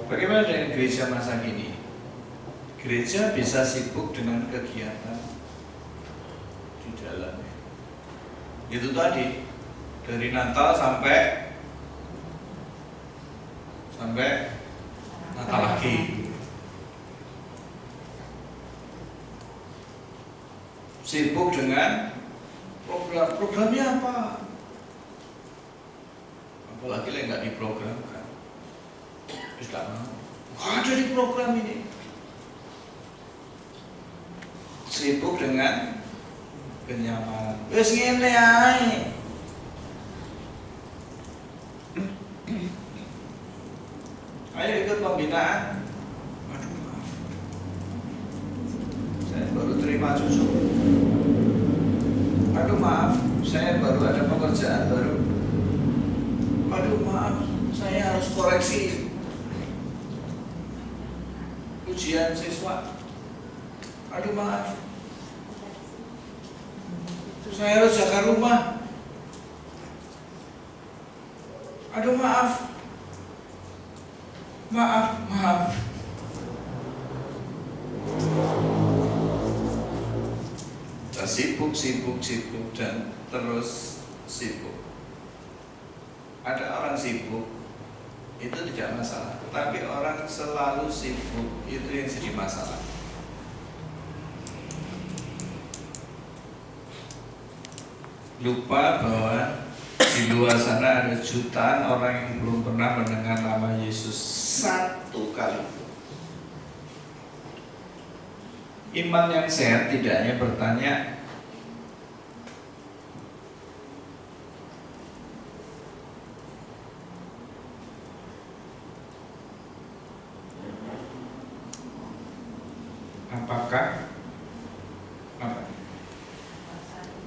Bagaimana dengan gereja masa kini? Gereja bisa sibuk dengan kegiatan di dalamnya. Itu tadi, dari Natal sampai Natal lagi. Sibuk dengan programnya apa? Apalagi yang nggak diprogramkan. Tidak mau. Ada di program ini. Sibuk dengan kenyamanan. Wes ngene ae. Ayo ikut pembinaan. Aduh, maaf. Saya baru terima cucu. Aduh maaf, saya baru ada pekerjaan baru. Aduh maaf, saya harus koreksi ujian siswa. Aduh maaf, saya harus jaga rumah. Aduh maaf. Kita sibuk dan terus sibuk. Ada orang sibuk itu tidak masalah, tapi orang selalu sibuk itu yang jadi masalah. Lupa bahwa di luar sana ada jutaan orang yang belum pernah mendengar nama Yesus satu kali. Iman yang sehat tidak hanya bertanya apakah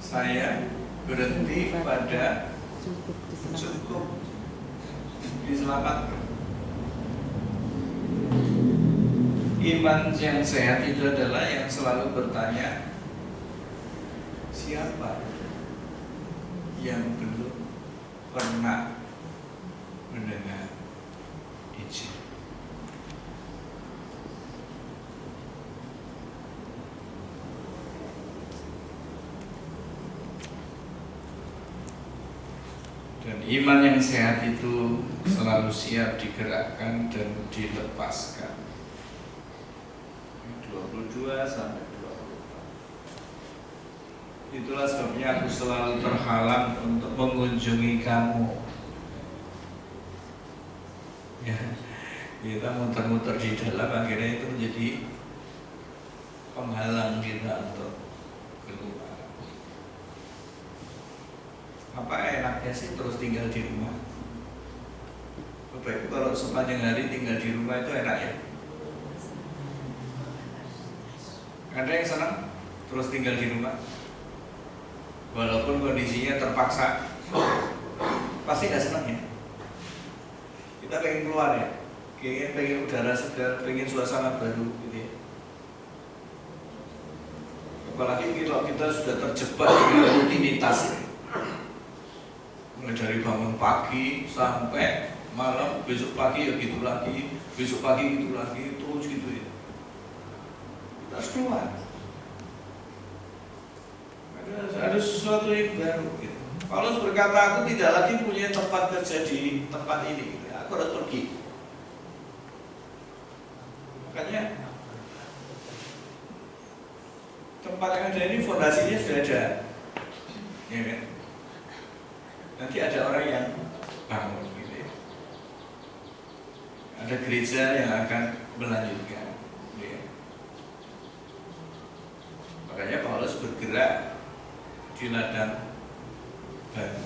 saya berhenti pada cukup diselamatkan. Iman yang sehat itu adalah yang selalu bertanya, siapa yang belum pernah mendengar Injil? Dan iman yang sehat itu selalu siap digerakkan dan dilepaskan. 22 sampai 24. Itulah sebabnya aku selalu terhalang untuk mengunjungi kamu. Ya, kita muter-muter di dalam, akhirnya itu menjadi penghalang kita untuk keluar. Apa enaknya sih terus tinggal di rumah? Bapak Ibu kalau sepanjang hari tinggal di rumah itu enak ya? Ada yang senang terus tinggal di rumah? Walaupun kondisinya terpaksa, pasti nggak senang ya? Kita pengen keluar ya? Pengen udara segar, pengen suasana baru gitu ya? Apalagi kalau kita sudah terjebak dengan rutinitas ya? Mulai dari bangun pagi sampai malam, besok pagi ya gitu lagi, besok pagi gitu lagi, terus gitu ya. Kita harus keluar. Ada sesuatu yang baru gitu. Paulus berkata, aku tidak lagi punya tempat kerja di tempat ini gitu. Aku harus pergi. Makanya tempat yang ada ini fondasinya sudah ada, ya kan? Nanti ada orang yang bangun gitu ya. Ada gereja yang akan melanjutkan gitu ya. Makanya Paulus bergerak di ladang baru.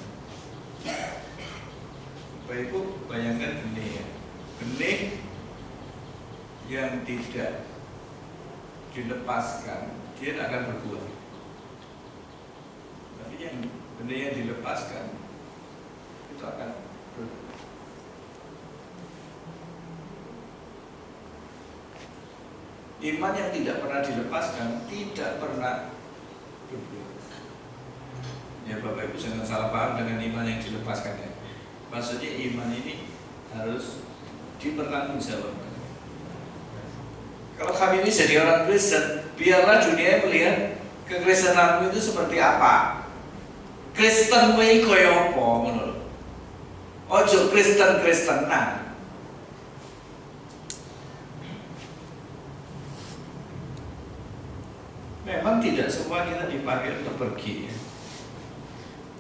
Bapak Ibu bayangkan benih ya. Benih yang tidak dilepaskan dia tidak akan berbuah. Tapi yang benih yang dilepaskan itu akan berbuah. Iman yang tidak pernah dilepaskan tidak pernah berbuah. Ya Bapak Ibu jangan salah paham dengan iman yang dilepaskan ya. Maksudnya iman ini harus dipertanggungjawabkan. Kalau kami ini jadi orang Kristen, biarlah dunia melihat kekristenanmu itu seperti apa. Kristen kuwi koyo apa ngono lho. Ojo Kristen-Kristenan. Memang tidak semua kita dipanggil untuk pergi, ya.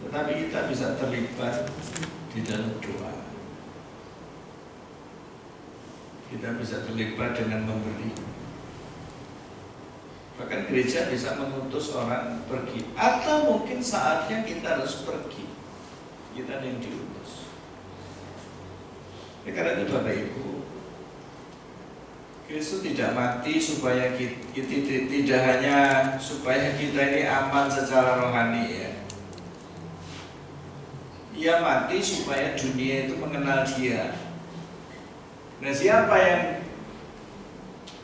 Tetapi kita bisa terlibat di dalam doa. Kita bisa terlibat dengan memberi. Bahkan gereja bisa mengutus orang pergi. Atau mungkin saatnya kita harus pergi. Kita yang diutus. Karena itu Bapak Ibu, Kristus tidak mati supaya kita tidak hanya supaya kita ini aman secara rohani, ya. Ia mati supaya dunia itu mengenal Dia. Nah, siapa yang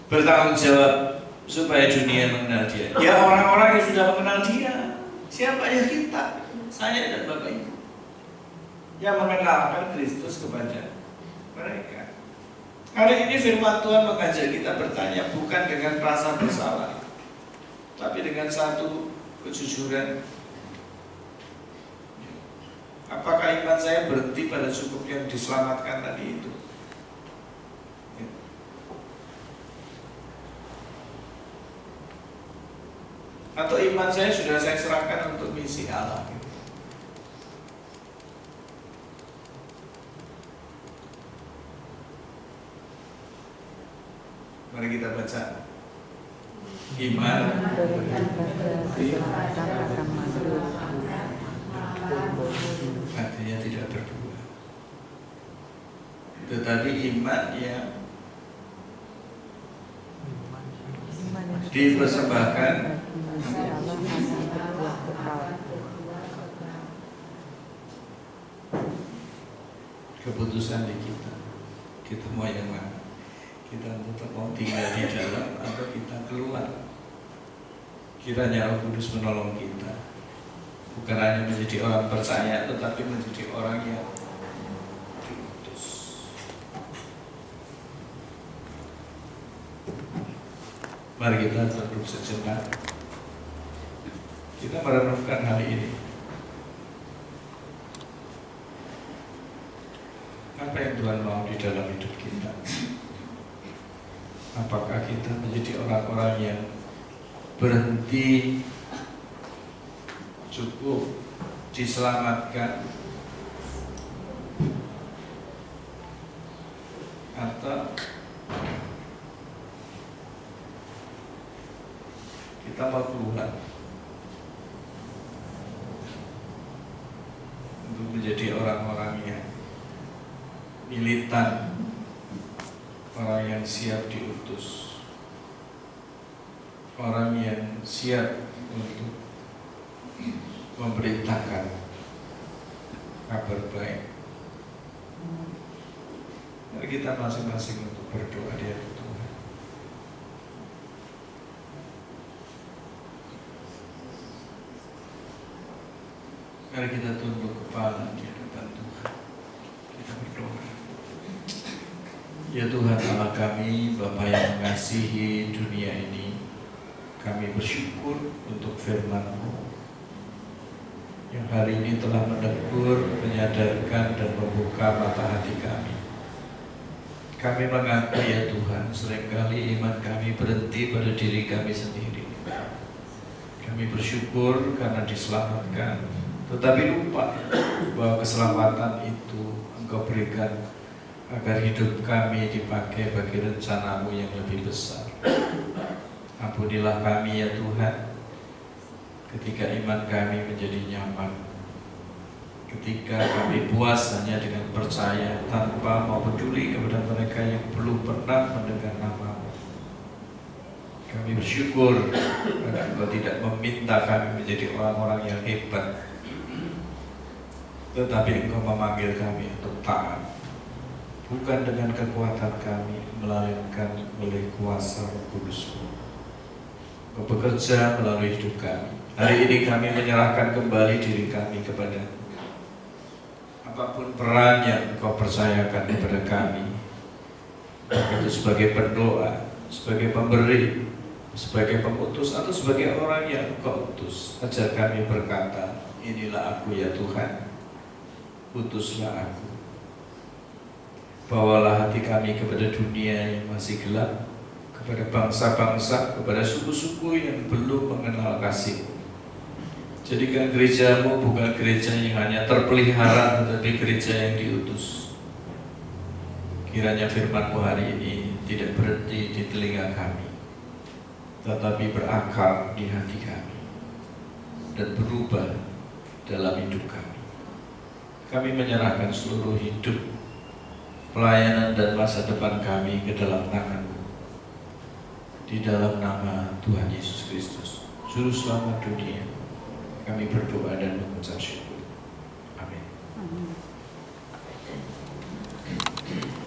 bertanggung jawab supaya dunia mengenal Dia? Ya orang-orang yang sudah mengenal Dia. Siapa ya? Kita, saya dan Bapak Ibu, yang mengenalkan Kristus kepada mereka. Hari ini firman Tuhan mengajak kita bertanya bukan dengan rasa bersalah, tapi dengan satu kejujuran. Apakah iman saya berhenti pada cukup yang diselamatkan tadi itu? Atau iman saya sudah saya serahkan untuk misi Allah? Mari kita baca. Iman artinya tidak berdua, tetapi iman yang dipersembahkan keputusan di kita. Kita mau yang mana? Kita tetap mau tinggal di dalam atau kita keluar? Kiranya Roh Kudus menolong kita, bukan hanya menjadi orang percaya, tetapi menjadi orang yang diutus. Mari kita duduk sejenak. Kita merenungkan hal ini. Apa yang Tuhan mau di dalam hidup kita? Apakah kita menjadi orang-orang yang berhenti cukup diselamatkan, atau kita mau keluar untuk menjadi orang-orang yang militan, orang yang siap diutus, orang yang siap untuk memberitakan kabar baik. Mari kita masing-masing untuk berdoa di hadapan Tuhan. Mari kita tunduk kepala di hadapan Tuhan. Kita berdoa. Ya Tuhan Allah kami, Bapa yang mengasihi dunia ini, kami bersyukur untuk firman-Mu yang hari ini telah menegur, menyadarkan, dan membuka mata hati kami. Kami mengaku ya Tuhan, seringkali iman kami berhenti pada diri kami sendiri. Kami bersyukur karena diselamatkan, tetapi lupa bahwa keselamatan itu Engkau berikan agar hidup kami dipakai bagi rencana-Mu yang lebih besar. Ampunilah kami ya Tuhan, ketika iman kami menjadi nyaman, ketika kami puas hanya dengan percaya tanpa mau peduli kepada mereka yang belum pernah mendengar nama-Mu. Kami bersyukur karena Engkau tidak meminta kami menjadi orang-orang yang hebat, tetapi Engkau memanggil kami untuk taat, bukan dengan kekuatan kami, melainkan oleh kuasa Roh Kudus-Mu. Engkau bekerja melalui hidup kami. Hari ini kami menyerahkan kembali diri kami kepada-Mu. Apapun peran yang Engkau percayakan kepada kami, itu sebagai pendoa, sebagai pemberi, sebagai pengutus, atau sebagai orang yang Kau utus. Ajar kami berkata, inilah aku ya Tuhan, utuslah aku. Bawalah hati kami kepada dunia yang masih gelap, kepada bangsa-bangsa, kepada suku-suku yang belum mengenal kasih-Mu. Jadikan gereja-Mu bukan gereja yang hanya terpelihara, tetapi gereja yang diutus. Kiranya firman-Mu hari ini tidak berhenti di telinga kami, tetapi berakar di hati kami dan berubah dalam hidup kami. Kami menyerahkan seluruh hidup, pelayanan dan masa depan kami ke dalam tangan-Mu. Di dalam nama Tuhan Yesus Kristus, Juru Selamat dunia, kami berdoa dan mengucap syukur. Amin.